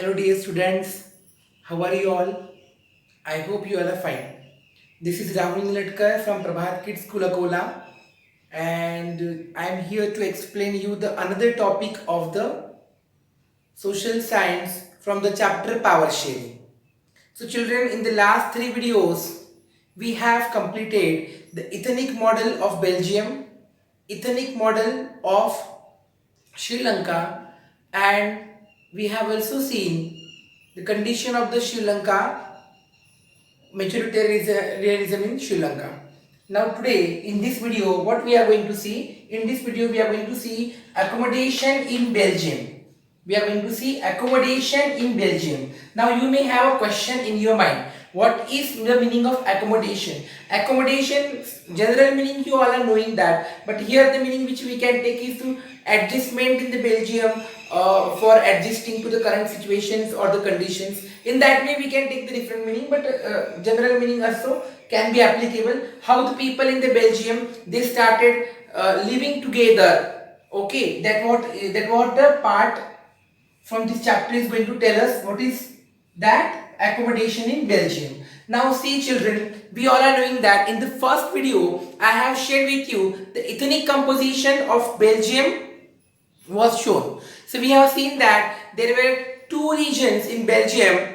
Hello, dear students. How are you all? I hope you all are fine. This is Rahul Nilatkar from Prabhat Kids School Akola, and I am here to explain you the another topic of the social science from the chapter power sharing. So, children, in the last three videos, we have completed the ethnic model of Belgium, ethnic model of Sri Lanka, and we have also seen the condition of the Sri Lanka majoritarianism in Sri Lanka. Now today in this video what we are going to see, in this video we are going to see accommodation in Belgium. We are going to see accommodation in Belgium. Now you may have a question in your mind. What is the meaning of accommodation? Accommodation, general meaning you all are knowing that, but here the meaning which we can take is to adjustment in the Belgium for adjusting to the current situations or the conditions. In that way we can take the different meaning, but general meaning also can be applicable. How the people in the Belgium they started living together. Okay, that what the part from this chapter is going to tell us what is that accommodation in Belgium. Now see children, we all are knowing that in the first video I have shared with you the ethnic composition of Belgium was shown. So we have seen that there were two regions in Belgium,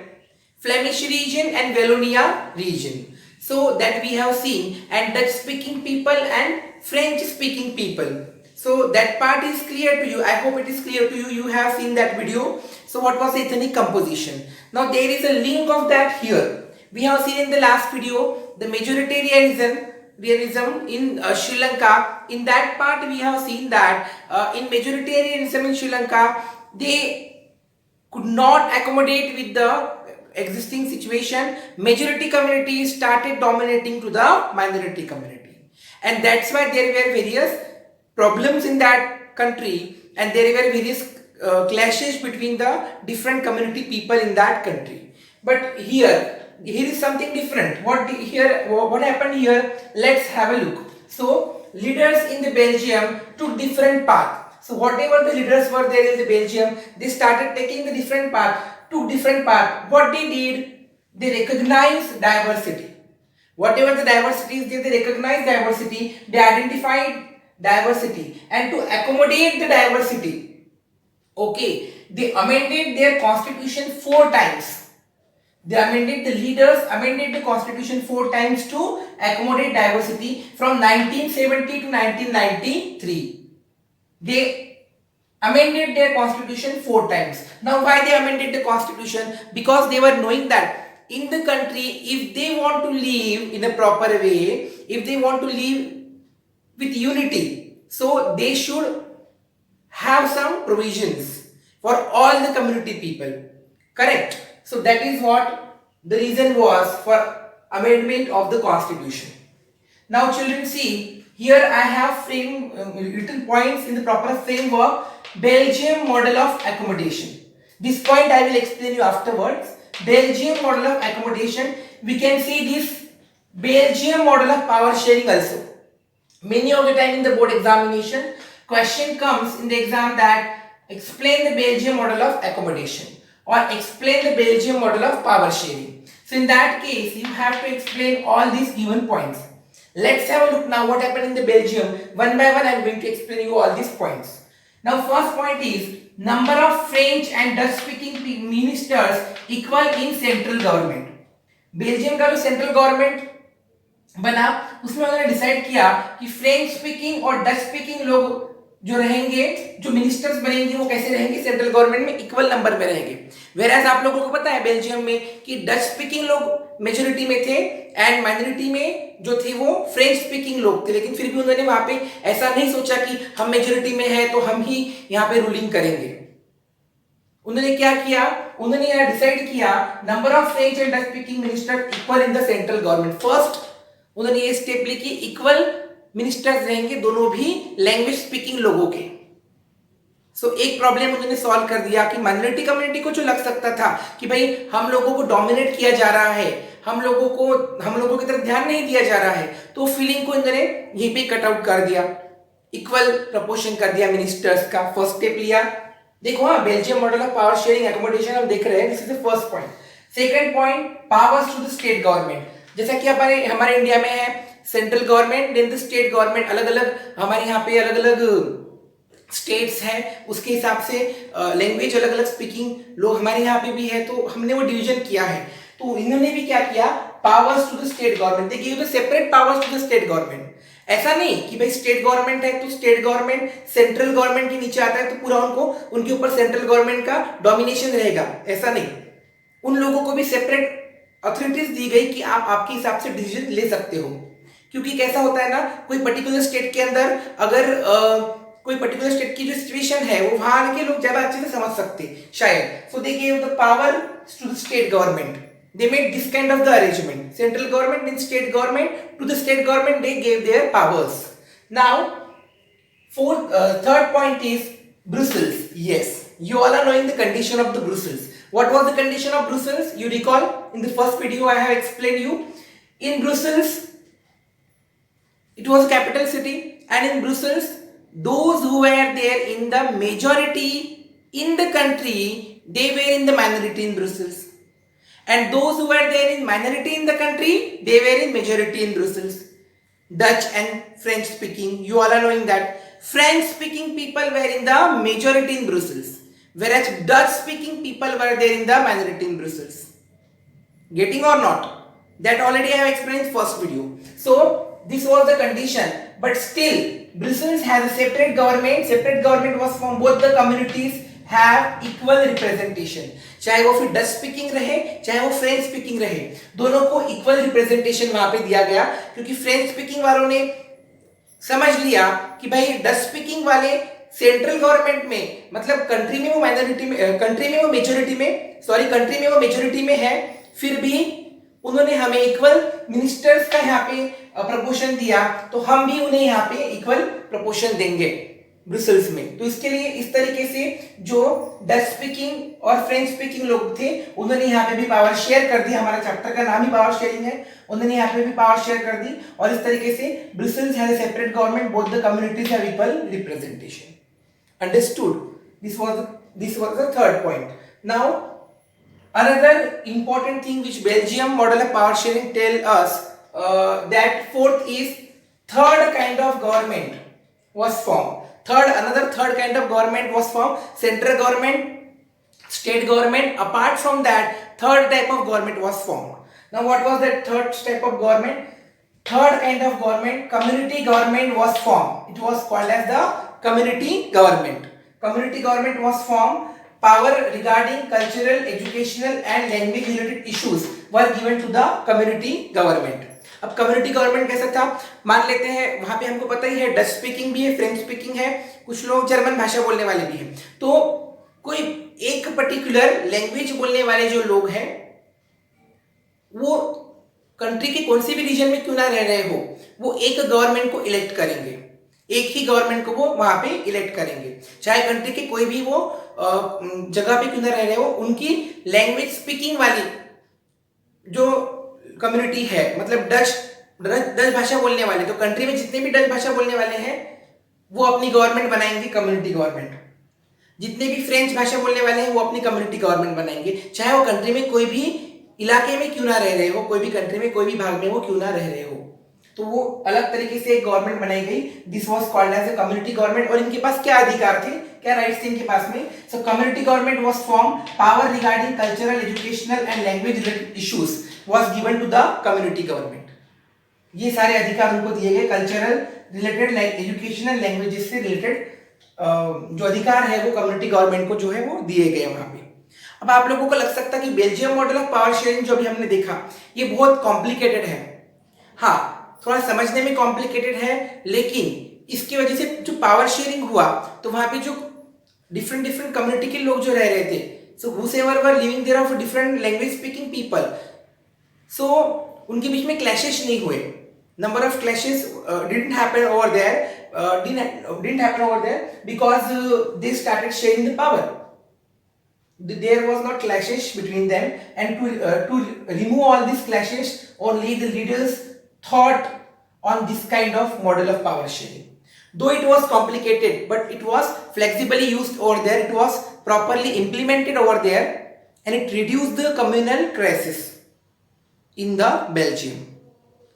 Flemish region and Wallonia region. So that we have seen, and Dutch speaking people and French speaking people. So that part is clear to you. I hope it is clear to you. You have seen that video. So what was ethnic composition? Now there is a link of that here. We have seen in the last video the majoritarianism in Sri Lanka. In that part we have seen that in majoritarianism in Sri Lanka they could not accommodate with the existing situation. Majority community started dominating to the minority community, and that's why there were various problems in that country, and there were various clashes between the different community people in that country. But here is something different. What happened here? Let's have a look. So leaders in the Belgium took different path. So whatever the leaders were there in the Belgium, they started taking the different path, took different path. What they did, they recognized diversity. Whatever the diversity is there, they recognized diversity, they identified diversity, and to accommodate the diversity, okay, they amended their constitution 4 times. The leaders amended the constitution 4 times to accommodate diversity from 1970 to 1993. They amended their constitution 4 times. Now why they amended the constitution? Because they were knowing that in the country, if they want to live in a proper way, if they want to live with unity, so they should have some provisions for all the community people. Correct? So that is what the reason was for amendment of the constitution. Now children, see here I have written points in the proper framework. Belgium model of accommodation. This point I will explain you afterwards. Belgium model of accommodation. We can see this Belgium model of power sharing also. Many of the time in the board examination, question comes in the exam that explain the Belgium model of accommodation or explain the Belgium model of power sharing. So in that case, you have to explain all these given points. Let's have a look now what happened in the Belgium. One by one I am going to explain you all these points. Now first point is number of French and Dutch speaking ministers equal in central government. Belgium का जो central government बना उसमें उन्होंने decide किया कि French speaking और Dutch speaking लोग जो रहेंगे, जो मिनिस्टर्स बनेंगे वो कैसे रहेंगे, सेंट्रल गवर्नमेंट में इक्वल नंबर में रहेंगे. वेराज आप लोगों को पता है बेल्जियम में कि डच स्पीकिंग लोग मेजोरिटी में थे एंड माइनॉरिटी में जो थे वो फ्रेंच स्पीकिंग लोग थे, लेकिन फिर भी उन्होंने वहां पे ऐसा नहीं सोचा कि हम मेजोरिटी में है तो हम ही यहाँ पे रूलिंग करेंगे. उन्होंने क्या किया, उन्होंने यहाँ डिसाइड किया number of French and Dutch speaking minister equal in the central government. First उन्होंने ये स्टेप ली कि इक्वल मिनिस्टर्स रहेंगे दोनों भी लैंग्वेज स्पीकिंग लोगों के. सो एक प्रॉब्लम उन्होंने सॉल्व कर दिया कि माइनॉरिटी कम्युनिटी को जो लग सकता था कि भाई हम लोगों को डोमिनेट किया जा रहा है, हम लोगों की तरफ ध्यान नहीं दिया जा रहा है, तो फीलिंग को इन्होंने यहीं पे कट आउट कर दिया, इक्वल प्रपोर्शन कर दिया मिनिस्टर्स का. फर्स्ट स्टेप लिया. देखो हाँ, Belgium model of power sharing accommodation हम देख रहे हैं, this is the first point. Second point, powers to the state government. जैसा कि हमारे इंडिया में है central government, then the state government, अलग अलग हमारे यहाँ पे अलग अलग स्टेट्स हैं, उसके हिसाब से लैंग्वेज अलग अलग स्पीकिंग लोग हमारे यहाँ पे भी है, तो हमने वो डिवीजन किया है। तो इन्होंने भी क्या किया, powers to the state government, they give the separate powers to the state government. ऐसा नहीं कि भाई स्टेट गवर्नमेंट है तो स्टेट गवर्नमेंट सेंट्रल गवर्नमेंट के नीचे आता है तो पूरा उनके ऊपर सेंट्रल गवर्नमेंट का डोमिनेशन रहेगा, ऐसा नहीं। उन लोगों को भी सेपरेट अथॉरिटीज दी गई कि आप आपके हिसाब से डिसीजन ले सकते हो। क्योंकि कैसा होता है ना, कोई पर्टिकुलर स्टेट के अंदर अगर कोई पर्टिकुलर स्टेट की जो सिचुएशन है वो वहां के लोग ज्यादा अच्छे से समझ सकते शायद, so they give the power to the state government, they made this kind of the arrangement, central government and state government, to the state government they gave their powers. Now third point is Brussels. Yes, you all are knowing the condition of the Brussels. What was the condition of Brussels? You recall in the first video I have explained you. In Brussels it was a capital city, and in Brussels those who were there in the majority in the country, they were in the minority in Brussels, and those who were there in minority in the country, they were in majority in Brussels. Dutch and French speaking, you all are knowing that French speaking people were in the majority in Brussels, whereas Dutch speaking people were there in the minority in Brussels. Getting or not? That already I have explained in first video. So this was the condition, but still Brussels has a separate government. Separate government was from both the communities have equal representation. चाहे वो फिर Dutch speaking रहे चाहे वो French speaking रहे, दोनों को equal representation वहां पे दिया गया, क्योंकि फ्रेंच स्पीकिंग वालों ने समझ लिया कि भाई डच स्पीकिंग वाले सेंट्रल गवर्नमेंट में, मतलब कंट्री में वो माइनॉरिटी में, कंट्री में वो मेजोरिटी में है, फिर भी उन्होंने हमें इक्वल मिनिस्टर्स का यहाँ पे प्रपोर्शन दिया, तो हम भी उन्हें यहाँ पे इक्वल प्रपोर्शन देंगे ब्रुसेल्स में। तो इसके लिए इस तरीके से जो डच स्पीकिंग और फ्रेंच स्पीकिंग लोग थे उन्होंने यहाँ पे भी पावर शेयर कर दी। हमारा चैप्टर का नाम ही पावर शेयरिंग है, उन्होंने यहाँ पे भी पावर शेयर कर दी, और इस तरीके से Brussels has a separate government, both the communities have equal representation. Understood? This was the third point. Now another important thing which Belgium model of power sharing tell us, that fourth is third kind of government was formed. Another third kind of government was formed, central government, state government. Apart from that, third type of government was formed. Now what was that third type of government? Third kind of government, community government was formed. It was called as the community government. Community government was formed. Power regarding cultural, educational and language related issues were given to the community government. अब community government कैसा था, मान लेते हैं वहां पे हमको पता ही है डच स्पीकिंग भी है, फ्रेंच स्पीकिंग है, कुछ लोग जर्मन भाषा बोलने वाले भी हैं, तो कोई एक पर्टिकुलर लैंग्वेज बोलने वाले जो लोग हैं वो कंट्री के कौन से भी रीजन में क्यों ना रह रहे हो, वो एक गवर्नमेंट को इलेक्ट करेंगे, एक ही गवर्नमेंट को वो वहां पे इलेक्ट करेंगे, चाहे कंट्री के कोई भी वो जगह पे क्यों ना रह रहे हो, उनकी लैंग्वेज स्पीकिंग वाली जो कम्युनिटी है, मतलब डच भाषा बोलने वाले, तो कंट्री में जितने भी डच भाषा बोलने वाले हैं वो अपनी गवर्नमेंट बनाएंगे, कम्युनिटी गवर्नमेंट। जितने भी फ्रेंच भाषा बोलने वाले हैं वो अपनी कम्युनिटी गवर्नमेंट बनाएंगे, चाहे वो कंट्री में कोई भी इलाके में क्यों ना रह रहे हो, कोई भी कंट्री में कोई भी भाग में वो क्यों ना रह रहे हो, तो वो अलग तरीके से एक गवर्नमेंट बनाई गई। This was called as a community government. और इनके पास क्या अधिकार थे, क्या राइट्स थे इनके पास में? So community government was form, power regarding cultural, educational and language related issues was given to the community government. ये सारे अधिकार उनको दिए गए, कल्चरल रिलेटेड, एजुकेशनल, लैंग्वेजेस से रिलेटेड जो अधिकार है वो कम्युनिटी गवर्नमेंट को जो है वो दिए गए वहां पे। अब आप लोगों को लग सकता है कि Belgium model of power sharing जो अभी हमने देखा ये बहुत कॉम्प्लिकेटेड है। हाँ, थोड़ा समझने में कॉम्प्लिकेटेड है, लेकिन इसकी वजह से जो पावर शेयरिंग हुआ तो वहां पे जो डिफरेंट कम्युनिटी के लोग जो रह रहे थे, सो whosoever were living there of different language speaking people, so उनके बीच में क्लैशेस नहीं हुए, number of clashes didn't happen over there because they started sharing the power. There was not clashes between them, and to remove all these clashes, only the leaders thought on this kind of model of power sharing. Though it was complicated, but it was flexibly used over there, it was properly implemented over there, and it reduced the communal crisis in the Belgium.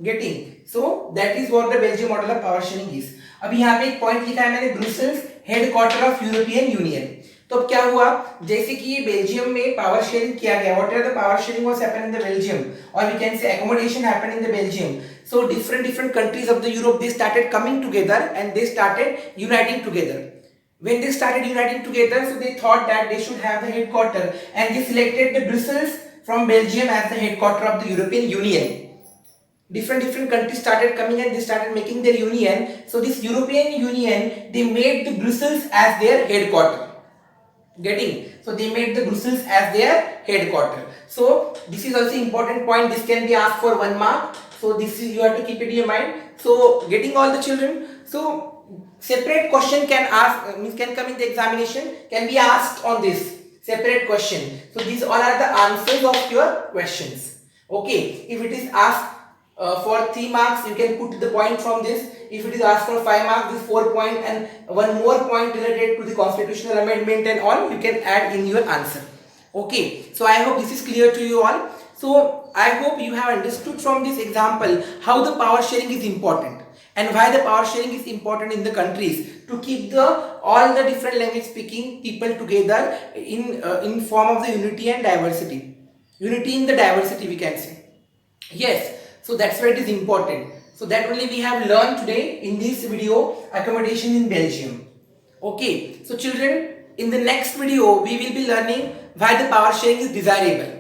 Getting? So that is what the Belgium model of power sharing is. अभी यहाँ पे एक point लिखा है मैंने, Brussels headquarter of European union. तो अब क्या हुआ, जैसे कि ये बेल्जियम में पावर शेयरिंग किया गया, what are the power sharing was happen in the Belgium, और we can say accommodation happen in the Belgium. So different countries of the Europe, they started coming together and they started uniting together. When they started uniting together, so they thought that they should have the headquarter, and they selected the Brussels from Belgium as the headquarter of the European Union. Different countries started coming and they started making their union. So this European Union, they made the Brussels as their headquarter. Getting? So they made the Brussels as their headquarter. So this is also important point. This can be asked for 1 mark. So this is, you have to keep it in your mind. So getting all the children. So separate question can ask, can come in the examination, can be asked on this separate question. So these all are the answers of your questions. Okay, if it is asked for 3 marks, you can put the point from this. If it is asked for 5 marks, this 4 point and one more point related to the constitutional amendment and all, you can add in your answer. Okay, so I hope this is clear to you all. So I hope you have understood from this example how the power sharing is important and why the power sharing is important in the countries to keep the all the different language speaking people together in form of the unity and diversity. Unity in the diversity, we can say. Yes, so that's why it is important. So that only we have learned today in this video, accommodation in Belgium. Okay, so children, in the next video we will be learning why the power sharing is desirable.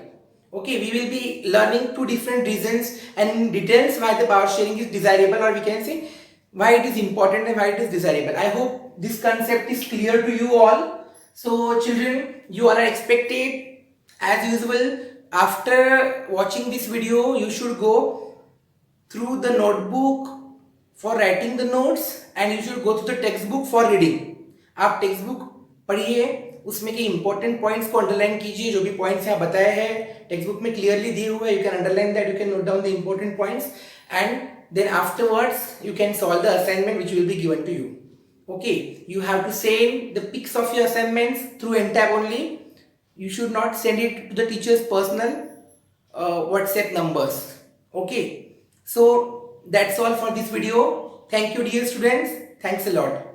Okay, we will be learning 2 different reasons and details why the power sharing is desirable, or we can say why it is important and why it is desirable. I hope this concept is clear to you all. So children, you all are expected as usual, after watching this video you should go through the notebook for writing the notes and you should go through the textbook for reading. आप textbook पढ़िए, उसमें के important points को underline कीजिए, जो भी points यहाँ बताए हैं textbook में clearly दिए हुए, you can underline that, you can note down the important points, and then afterwards you can solve the assignment which will be given to you. Okay, you have to send the pics of your assignments through NTAB only. You should not send it to the teacher's personal WhatsApp numbers. Okay, so that's all for this video. Thank you dear students. Thanks a lot.